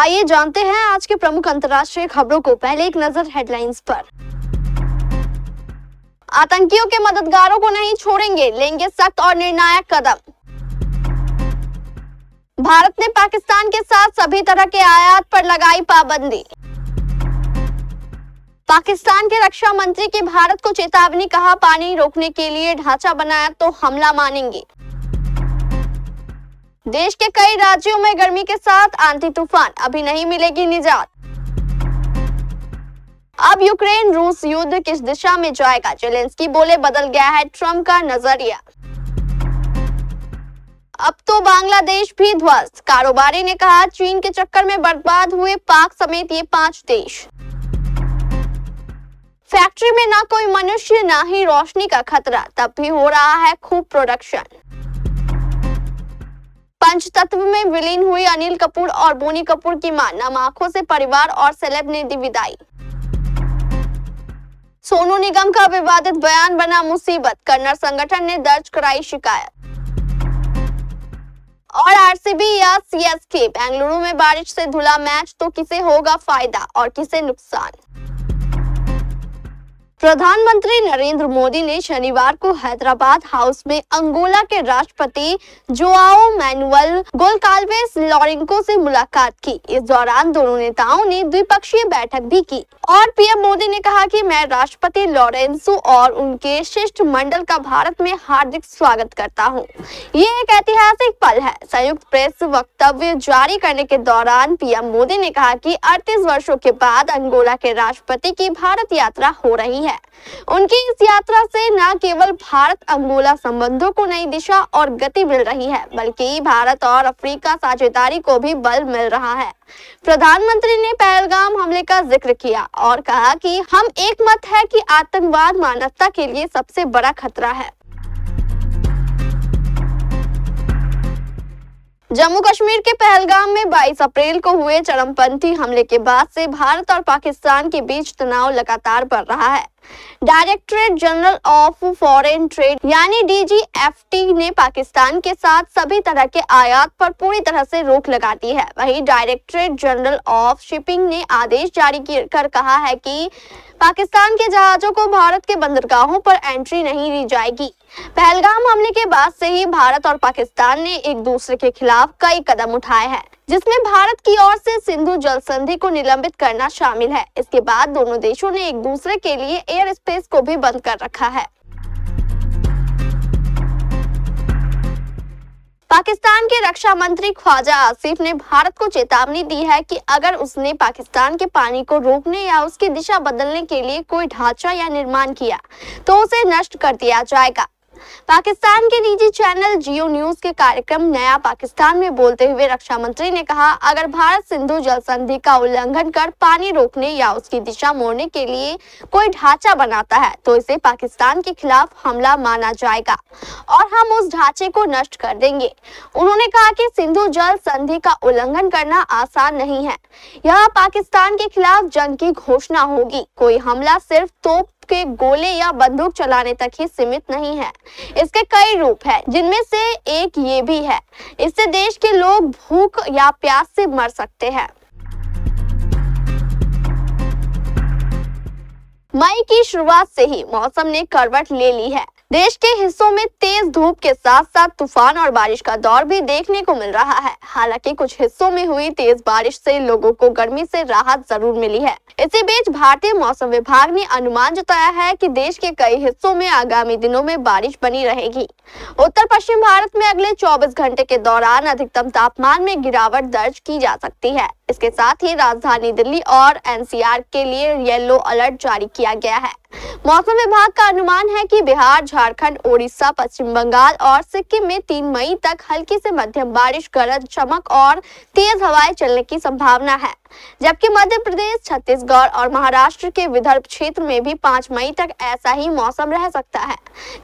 आइए जानते हैं आज के प्रमुख अंतर्राष्ट्रीय खबरों को। पहले एक नजर हेडलाइंस पर। आतंकियों के मददगारों को नहीं छोड़ेंगे, लेंगे सख्त और निर्णायक कदम। भारत ने पाकिस्तान के साथ सभी तरह के आयात पर लगाई पाबंदी। पाकिस्तान के रक्षा मंत्री की भारत को चेतावनी, कहा पानी रोकने के लिए ढांचा बनाया तो हमला मानेंगे। देश के कई राज्यों में गर्मी के साथ आंधी तूफान, अभी नहीं मिलेगी निजात। अब यूक्रेन रूस युद्ध किस दिशा में जाएगा, जेलेंस्की बोले बदल गया है ट्रंप का नजरिया। अब तो बांग्लादेश भी ध्वस्त, कारोबारी ने कहा चीन के चक्कर में बर्बाद हुए पाक समेत ये 5 देश। फैक्ट्री में ना कोई मनुष्य ना ही रोशनी का खतरा, तब भी हो रहा है खूब प्रोडक्शन। पंचतत्व में विलीन हुई अनिल कपूर और बोनी कपूर की मां, नम आंखों से परिवार और सेलेब ने दी विदाई। सोनू निगम का विवादित बयान बना मुसीबत, कन्नड़ संगठन ने दर्ज कराई शिकायत। और आरसीबी या सीएसके, बेंगलुरु में बारिश से धुला मैच, तो किसे होगा फायदा और किसे नुकसान। प्रधानमंत्री नरेंद्र मोदी ने शनिवार को हैदराबाद हाउस में अंगोला के राष्ट्रपति जोआओ मैनुअल गोन्साल्वेस लोरेंको से मुलाकात की। इस दौरान दोनों नेताओं ने द्विपक्षीय बैठक भी की और पीएम मोदी ने कहा कि मैं राष्ट्रपति लोरेंसो और उनके शिष्टमंडल का भारत में हार्दिक स्वागत करता हूं। ये एक ऐतिहासिक पल है। संयुक्त प्रेस वक्तव्य जारी करने के दौरान पीएम मोदी ने कहा कि 38 वर्षों के बाद अंगोला के राष्ट्रपति की भारत यात्रा हो रही है। उनकी इस यात्रा से न केवल भारत अंगोला संबंधों को नई दिशा और गति मिल रही है, बल्कि भारत और अफ्रीका साझेदारी को भी बल मिल रहा है। प्रधानमंत्री ने पहलगाम हमले का जिक्र किया और कहा कि हम एक मत है कि आतंकवाद मानवता के लिए सबसे बड़ा खतरा है। जम्मू कश्मीर के पहलगाम में 22 अप्रैल को हुए चरमपंथी हमले के बाद से भारत और पाकिस्तान के बीच तनाव लगातार बढ़ रहा है। Directorate general of foreign trade यानी डीजीएफटी ने पाकिस्तान के साथ सभी तरह के आयात पर पूरी तरह से रोक लगा दी है। वहीं डायरेक्टरेट जनरल ऑफ शिपिंग ने आदेश जारी कर कहा है कि पाकिस्तान के जहाजों को भारत के बंदरगाहों पर एंट्री नहीं दी जाएगी। पहलगाम हमले के बाद से ही भारत और पाकिस्तान ने एक दूसरे के खिलाफ कई कदम उठाए हैं, जिसमें भारत की ओर से सिंधु जल संधि को निलंबित करना शामिल है। इसके बाद दोनों देशों ने एक दूसरे के लिए एयर स्पेस को भी बंद कर रखा है। पाकिस्तान के रक्षा मंत्री ख्वाजा आसिफ ने भारत को चेतावनी दी है कि अगर उसने पाकिस्तान के पानी को रोकने या उसकी दिशा बदलने के लिए कोई ढांचा या निर्माण किया तो उसे नष्ट कर दिया जाएगा। पाकिस्तान के निजी चैनल जियो न्यूज के कार्यक्रम नया पाकिस्तान में बोलते हुए रक्षा मंत्री ने कहा, अगर भारत सिंधु जल संधि का उल्लंघन कर पानी रोकने या उसकी दिशा मोड़ने के लिए कोई ढांचा बनाता है तो इसे पाकिस्तान के खिलाफ हमला माना जाएगा और हम उस ढांचे को नष्ट कर देंगे। उन्होंने कहा कि सिंधु जल संधि का उल्लंघन करना आसान नहीं है। यह पाकिस्तान के खिलाफ जंग की घोषणा होगी। कोई हमला सिर्फ तोप के गोले या बंदूक चलाने तक ही सीमित नहीं है। इसके कई रूप हैं, जिनमें से एक ये भी है। इससे देश के लोग भूख या प्यास से मर सकते हैं। मई की शुरुआत से ही मौसम ने करवट ले ली है। देश के हिस्सों में तेज धूप के साथ साथ तूफान और बारिश का दौर भी देखने को मिल रहा है। हालांकि कुछ हिस्सों में हुई तेज बारिश से लोगों को गर्मी से राहत जरूर मिली है। इसी बीच भारतीय मौसम विभाग ने अनुमान जताया है कि देश के कई हिस्सों में आगामी दिनों में बारिश बनी रहेगी। उत्तर पश्चिम भारत में अगले 24 घंटे के दौरान अधिकतम तापमान में गिरावट दर्ज की जा सकती है। इसके साथ ही राजधानी दिल्ली और एनसीआर के लिए येलो अलर्ट जारी किया गया है। मौसम विभाग का अनुमान है कि बिहार, झारखंड, ओडिशा, पश्चिम बंगाल और सिक्किम में 3 मई तक हल्की से मध्यम बारिश, गरज चमक और तेज हवाएं चलने की संभावना है। जबकि मध्य प्रदेश, छत्तीसगढ़ और महाराष्ट्र के विदर्भ क्षेत्र में भी 5 मई तक ऐसा ही मौसम रह सकता है।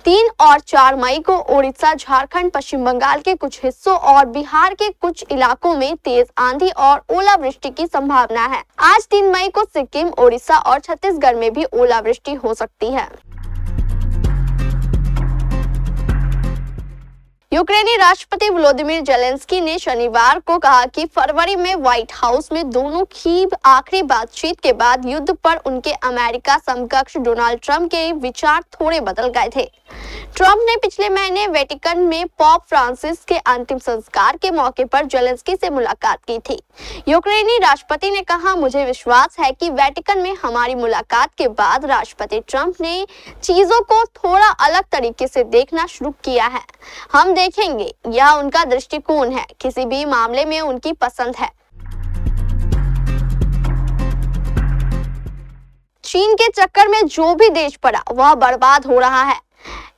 3 और 4 मई को ओडिशा, झारखंड, पश्चिम बंगाल के कुछ हिस्सों और बिहार के कुछ इलाकों में तेज आंधी और ओलावृष्टि की संभावना है। आज 3 मई को सिक्किम, ओडिशा और छत्तीसगढ़ में भी ओलावृष्टि हो सकती है। यूक्रेनी राष्ट्रपति व्लादिमीर जेलेंस्की ने शनिवार को कहा कि फरवरी में व्हाइट हाउस में दोनों की आखिरी बातचीत के बाद युद्ध पर उनके अमेरिका समकक्ष डोनाल्ड ट्रंप के विचार थोड़े बदल गए थे। ट्रंप ने पिछले महीने वेटिकन में पॉप फ्रांसिस के अंतिम संस्कार के मौके पर जेलेंस्की से मुलाकात की थी। यूक्रेनी राष्ट्रपति ने कहा, मुझे विश्वास है कि वेटिकन में हमारी मुलाकात के बाद राष्ट्रपति ट्रंप ने चीजों को थोड़ा अलग तरीके से देखना शुरू किया है। हम देखेंगे, यह उनका दृष्टिकोण है, किसी भी मामले में उनकी पसंद है। चीन के चक्कर में जो भी देश पड़ा वह बर्बाद हो रहा है,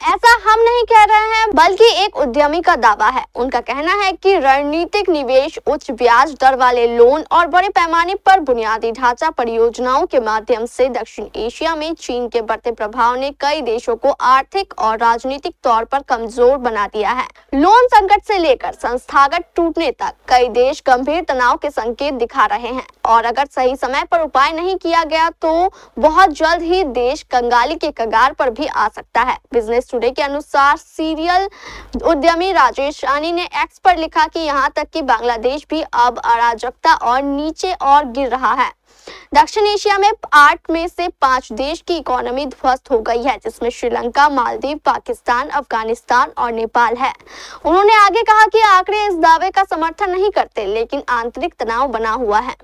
ऐसा हम नहीं कह रहे हैं, बल्कि एक उद्यमी का दावा है। उनका कहना है कि रणनीतिक निवेश, उच्च ब्याज दर वाले लोन और बड़े पैमाने पर बुनियादी ढांचा परियोजनाओं के माध्यम से दक्षिण एशिया में चीन के बढ़ते प्रभाव ने कई देशों को आर्थिक और राजनीतिक तौर पर कमजोर बना दिया है। लोन संकट से लेकर संस्थागत टूटने तक कई देश गंभीर तनाव के संकेत दिखा रहे हैं और अगर सही समय पर उपाय नहीं किया गया तो बहुत जल्द ही देश कंगाली के कगार पर भी आ सकता है। बिजनेस टुडे के अनुसार सीरियल उद्यमी राजेश रानी ने एक्स पर लिखा कि यहां तक कि बांग्लादेश भी अब अराजकता और नीचे और गिर रहा है। दक्षिण एशिया में 8 में से 5 देश की इकोनॉमी ध्वस्त हो गई है, जिसमें श्रीलंका, मालदीव, पाकिस्तान, अफगानिस्तान और नेपाल है। उन्होंने आगे कहा कि आंकड़े इस दावे का समर्थन नहीं करते, लेकिन आंतरिक तनाव बना हुआ है।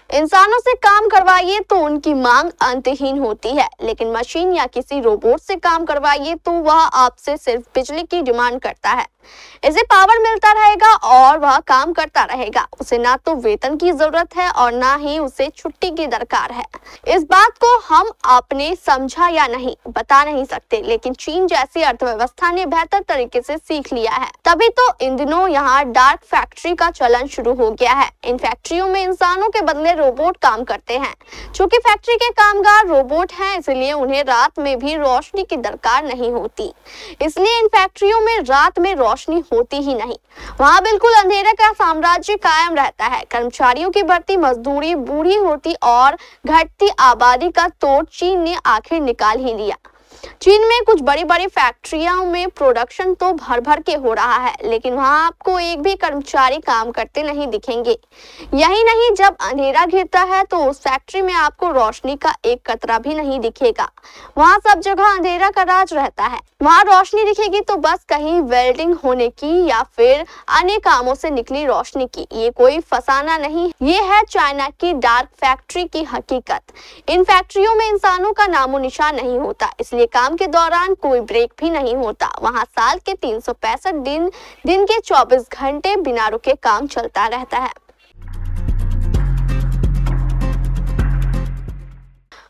इंसानों से काम करवाइए तो उनकी मांग अंतहीन होती है, लेकिन मशीन या किसी रोबोट से काम करवाइए तो वह आपसे सिर्फ बिजली की डिमांड करता है। इसे पावर मिलता रहेगा और वह काम करता रहेगा। उसे ना तो वेतन की जरूरत है और ना ही उसे छुट्टी की दरकार है। इस बात को हम आपने समझा या नहीं बता नहीं सकते, लेकिन चीन जैसी अर्थव्यवस्था ने बेहतर तरीके से सीख लिया है। तभी तो इन दिनों यहाँ डार्क फैक्ट्री का चलन शुरू हो गया है। इन फैक्ट्रियों में इंसानों के बदले रोबोट काम करते हैं। चूंकि फैक्ट्री के कामगार रोबोट हैं, इसलिए उन्हें रात में भी रोशनी की दरकार नहीं होती। इसलिए इन फैक्ट्रियों में रात में रोशनी होती ही नहीं। वहां बिल्कुल अंधेरे का साम्राज्य कायम रहता है। कर्मचारियों की बढ़ती मजदूरी, बूढ़ी होती और घटती आबादी का तोड़ चीन ने आखिर निकाल ही लिया। चीन में कुछ बड़ी बड़ी फैक्ट्रियों में प्रोडक्शन तो भर भर के हो रहा है, लेकिन वहां आपको एक भी कर्मचारी काम करते नहीं दिखेंगे। यही नहीं, जब अंधेरा घिरता है तो उस फैक्ट्री में आपको रोशनी का एक कतरा भी नहीं दिखेगा। वहां सब जगह अंधेरा का राज रहता है। वहां रोशनी दिखेगी तो बस कहीं वेल्डिंग होने की या फिर अन्य कामों से निकली रोशनी की। ये कोई फसाना नहीं, ये है चाइना की डार्क फैक्ट्री की हकीकत। इन फैक्ट्रियों में इंसानों का नामो निशान नहीं होता, इसलिए काम के दौरान कोई ब्रेक भी नहीं होता। वहां साल के 365 दिन के 24 घंटे बिना रुके काम चलता रहता है।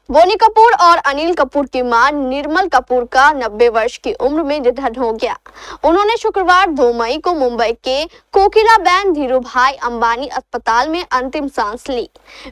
बोनी कपूर और अनिल कपूर की मां निर्मल कपूर का 90 वर्ष की उम्र में निधन हो गया। उन्होंने शुक्रवार 2 मई को मुंबई के कोकिलाबेन धीरूभाई अंबानी अस्पताल में अंतिम सांस ली।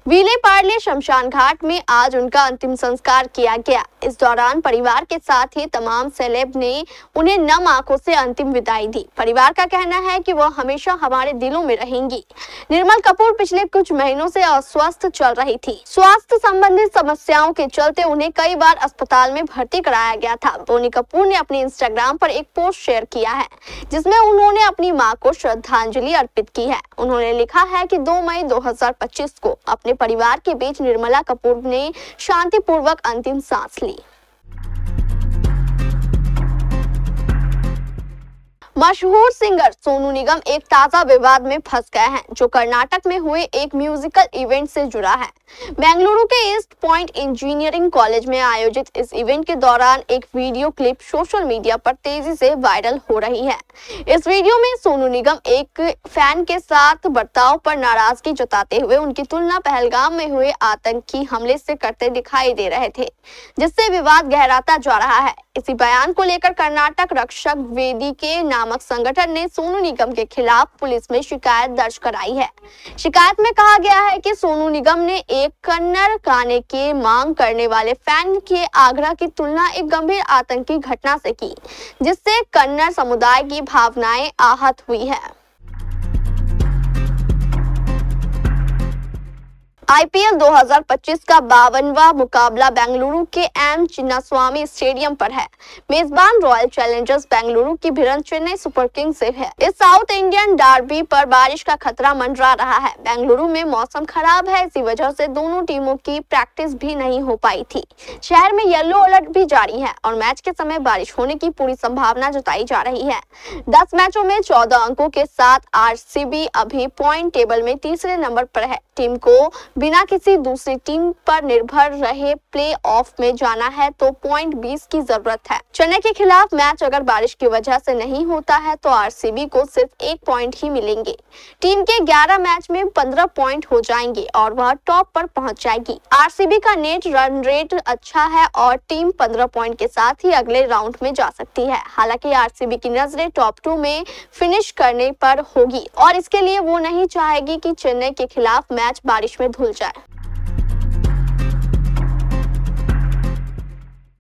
विले पार्ले शमशान घाट में आज उनका अंतिम संस्कार किया गया। इस दौरान परिवार के साथ ही तमाम सेलेब ने उन्हें नम आंखों से अंतिम विदाई दी। परिवार का कहना है कि वह हमेशा हमारे दिलों में रहेंगी। निर्मल कपूर पिछले कुछ महीनों से अस्वस्थ चल रही थी। स्वास्थ्य संबंधित समस्याओं के चलते उन्हें कई बार अस्पताल में भर्ती कराया गया था। बोनी कपूर ने अपने इंस्टाग्राम पर एक पोस्ट शेयर किया है, जिसमें उन्होंने अपनी मां को श्रद्धांजलि अर्पित की है। उन्होंने लिखा है कि 2 मई 2025 को अपने परिवार के बीच निर्मला कपूर ने शांतिपूर्वक अंतिम सांस ली। मशहूर सिंगर सोनू निगम एक ताजा विवाद में फंस गए हैं, जो कर्नाटक में हुए एक म्यूजिकल इवेंट से जुड़ा है। बेंगलुरु के ईस्ट पॉइंट इंजीनियरिंग कॉलेज में आयोजित इस इवेंट के दौरान एक वीडियो क्लिप सोशल मीडिया पर तेजी से वायरल हो रही है। इस वीडियो में सोनू निगम एक फैन के साथ बर्ताव पर नाराजगी जताते हुए उनकी तुलना पहलगाम में हुए आतंकी हमले से करते दिखाई दे रहे थे, जिससे विवाद गहराता जा रहा है। इसी बयान को लेकर कर्नाटक रक्षक वेदी के नामक संगठन ने सोनू निगम के खिलाफ पुलिस में शिकायत दर्ज कराई है। शिकायत में कहा गया है कि सोनू निगम ने एक कन्नड़ गाने की मांग करने वाले फैन के आग्रह की तुलना एक गंभीर आतंकी घटना से की, जिससे कन्नड़ समुदाय की भावनाएं आहत हुई है। आईपीएल 2025 का 52वां मुकाबला बेंगलुरु के एम चिन्नास्वामी स्टेडियम पर है। मेजबान रॉयल चैलेंजर्स बेंगलुरु की भिड़ंत चेन्नई सुपर किंग्स से है। इस साउथ इंडियन डर्बी पर बारिश का खतरा मंडरा रहा है। बेंगलुरु में मौसम खराब है, इसी वजह से दोनों टीमों की प्रैक्टिस भी नहीं हो पाई थी। शहर में येलो अलर्ट भी जारी है और मैच के समय बारिश होने की पूरी संभावना जताई जा रही है। 10 मैचों में 14 अंकों के साथ आरसीबी अभी पॉइंट टेबल में तीसरे नंबर पर है। टीम को बिना किसी दूसरी टीम पर निर्भर रहे प्ले ऑफ में जाना है तो पॉइंट 20 की जरूरत है। चेन्नई के खिलाफ मैच अगर बारिश की वजह से नहीं होता है तो आरसीबी को सिर्फ 1 पॉइंट ही मिलेंगे। टीम के 11 मैच में 15 पॉइंट हो जाएंगे और वह टॉप पर पहुंच जाएगी। आरसीबी का नेट रन रेट अच्छा है और टीम 15 पॉइंट के साथ ही अगले राउंड में जा सकती है। हालांकि आरसीबी की नजरें टॉप 2 में फिनिश करने पर होगी और इसके लिए वो नहीं चाहेगी कि चेन्नई के खिलाफ मैच बारिश में धुल जाए।